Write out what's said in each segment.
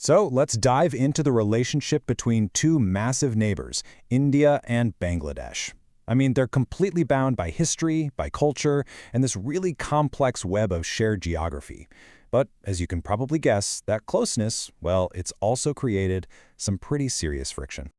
So let's dive into the relationship between two massive neighbors, India and Bangladesh. I mean, they're completely bound by history, by culture, and this really complex web of shared geography. But as you can probably guess, that closeness, well, it's also created some pretty serious friction.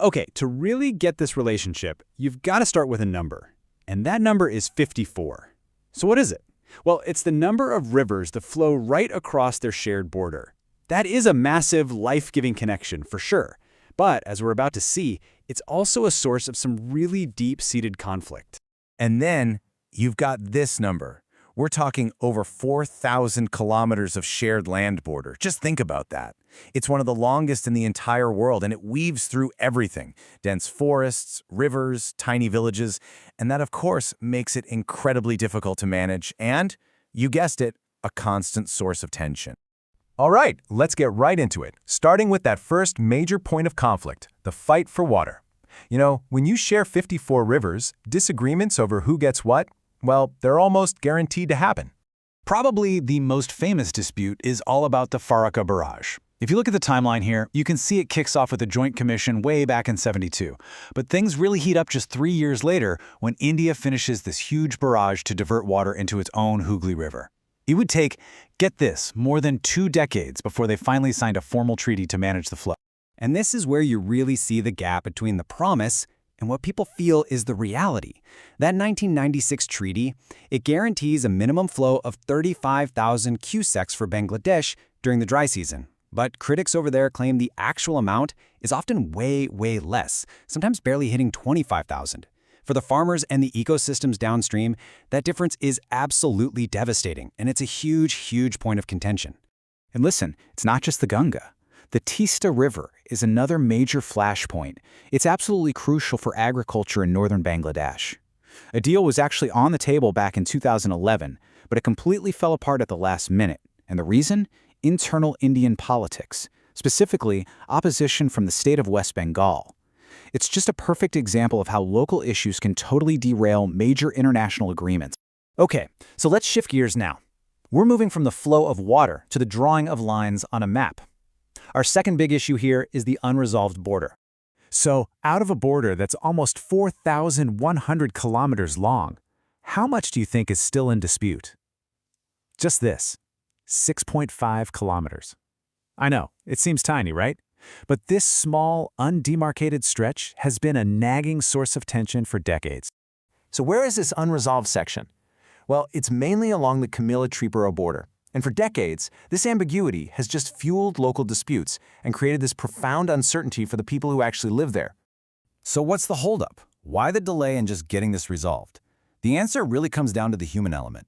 Okay, to really get this relationship, you've got to start with a number. And that number is 54. So what is it? Well, it's the number of rivers that flow right across their shared border. That is a massive, life-giving connection, for sure. But, as we're about to see, it's also a source of some really deep-seated conflict. And then you've got this number. We're talking over 4,000 kilometers of shared land border. Just think about that. It's one of the longest in the entire world, and it weaves through everything. Dense forests, rivers, tiny villages, and that, of course, makes it incredibly difficult to manage and, you guessed it, a constant source of tension. All right, let's get right into it, starting with that first major point of conflict, the fight for water. You know, when you share 54 rivers, disagreements over who gets what, well, they're almost guaranteed to happen. Probably the most famous dispute is all about the Farakka barrage. If you look at the timeline here, you can see it kicks off with a joint commission way back in '72. But things really heat up just 3 years later when India finishes this huge barrage to divert water into its own Hooghly River. It would take, get this, more than 2 decades before they finally signed a formal treaty to manage the flow. And this is where you really see the gap between the promise and what people feel is the reality. That 1996 treaty, it guarantees a minimum flow of 35,000 cusecs for Bangladesh during the dry season. But critics over there claim the actual amount is often way, way less, sometimes barely hitting 25,000. For the farmers and the ecosystems downstream, that difference is absolutely devastating, and it's a huge, huge point of contention. And listen, it's not just the Ganga. The Teesta River is another major flashpoint. It's absolutely crucial for agriculture in northern Bangladesh. A deal was actually on the table back in 2011, but it completely fell apart at the last minute. And the reason? Internal Indian politics, specifically opposition from the state of West Bengal. It's just a perfect example of how local issues can totally derail major international agreements. Okay, so let's shift gears now. We're moving from the flow of water to the drawing of lines on a map. Our second big issue here is the unresolved border. So, out of a border that's almost 4,100 kilometers long, how much do you think is still in dispute? Just this, 6.5 kilometers. I know, it seems tiny, right? But this small, undemarcated stretch has been a nagging source of tension for decades. So where is this unresolved section? Well, it's mainly along the Camilla-Tripura border. And for decades, this ambiguity has just fueled local disputes and created this profound uncertainty for the people who actually live there. So what's the holdup? Why the delay in just getting this resolved? The answer really comes down to the human element.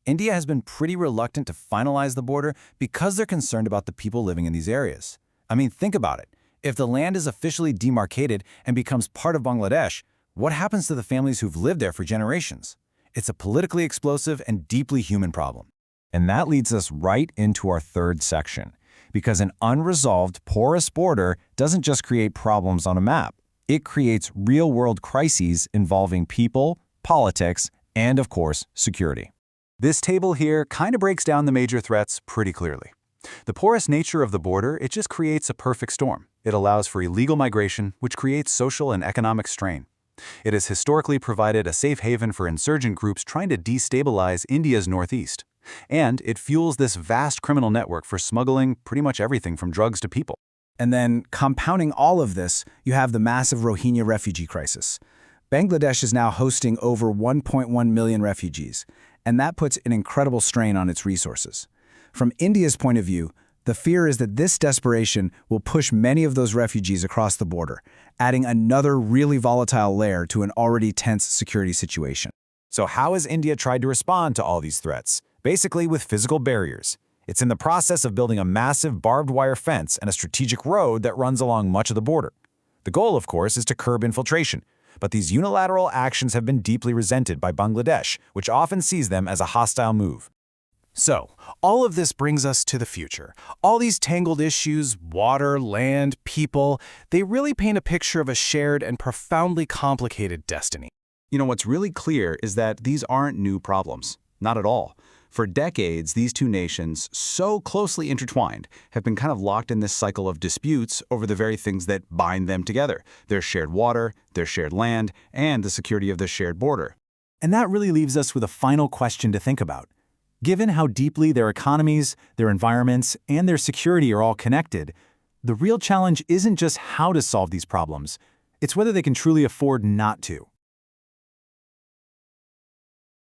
India has been pretty reluctant to finalize the border because they're concerned about the people living in these areas. I mean, think about it. If the land is officially demarcated and becomes part of Bangladesh, what happens to the families who've lived there for generations? It's a politically explosive and deeply human problem. And that leads us right into our third section, because an unresolved, porous border doesn't just create problems on a map. It creates real-world crises involving people, politics, and, of course, security. This table here kind of breaks down the major threats pretty clearly. The porous nature of the border, it just creates a perfect storm. It allows for illegal migration, which creates social and economic strain. It has historically provided a safe haven for insurgent groups trying to destabilize India's northeast. And it fuels this vast criminal network for smuggling pretty much everything from drugs to people. And then, compounding all of this, you have the massive Rohingya refugee crisis. Bangladesh is now hosting over 1.1 million refugees, and that puts an incredible strain on its resources. From India's point of view, the fear is that this desperation will push many of those refugees across the border, adding another really volatile layer to an already tense security situation. So how has India tried to respond to all these threats? Basically with physical barriers. It's in the process of building a massive barbed wire fence and a strategic road that runs along much of the border. The goal, of course, is to curb infiltration. But these unilateral actions have been deeply resented by Bangladesh, which often sees them as a hostile move. So, all of this brings us to the future. All these tangled issues, water, land, people, they really paint a picture of a shared and profoundly complicated destiny. You know, what's really clear is that these aren't new problems. Not at all. For decades, these two nations, so closely intertwined, have been kind of locked in this cycle of disputes over the very things that bind them together: their shared water, their shared land, and the security of the shared border. And that really leaves us with a final question to think about. Given how deeply their economies, their environments, and their security are all connected, the real challenge isn't just how to solve these problems, it's whether they can truly afford not to.